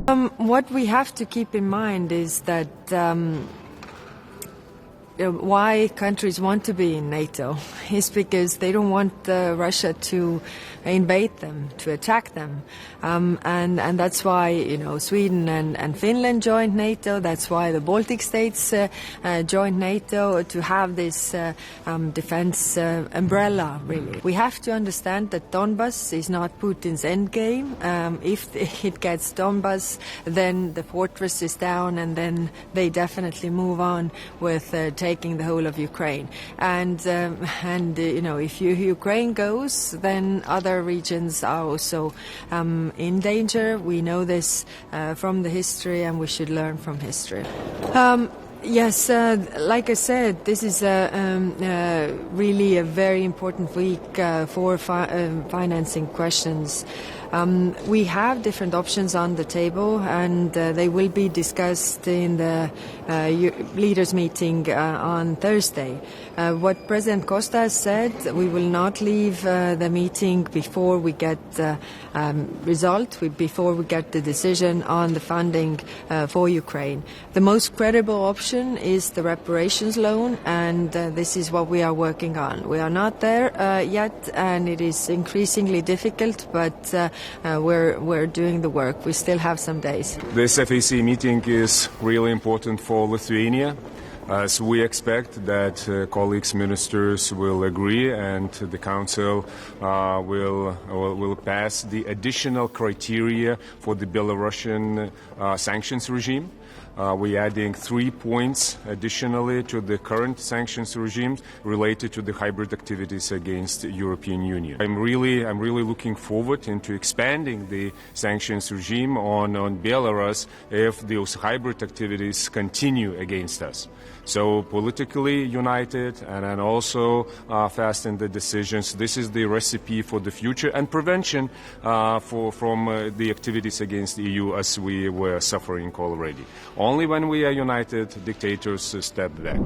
What we have to keep in mind is that why countries want to be in NATO is because they don't want Russia to invade them, to attack them. And that's why, Sweden and Finland joined NATO. That's why the Baltic states joined NATO, to have this defense umbrella, really. We have to understand that Donbas is not Putin's endgame. If it gets Donbas, then the fortress is down, and then they definitely move on with taking the whole of Ukraine. And if Ukraine goes, then other regions are also in danger. We know this from the history, and we should learn from history. Yes, like I said, this is really a very important week for financing questions. We have different options on the table, and they will be discussed in the leaders' meeting on Thursday. What President Costa has said, we will not leave the meeting before we get before we get the decision on the funding for Ukraine. The most credible option is the reparations loan, and this is what we are working on. We are not there yet, and it is increasingly difficult, but we're doing the work. We still have some days. This FAC meeting is really important for Lithuania, as we expect that colleagues ministers will agree, and the Council will pass the additional criteria for the Belarusian sanctions regime. We're adding 3 points additionally to the current sanctions regime related to the hybrid activities against the European Union. I'm really looking forward into expanding the sanctions regime on Belarus if those hybrid activities continue against us. So politically united and then also fast in the decisions. This is the recipe for the future and prevention from the activities against the EU as we were suffering already. Only when we are united, dictators step back.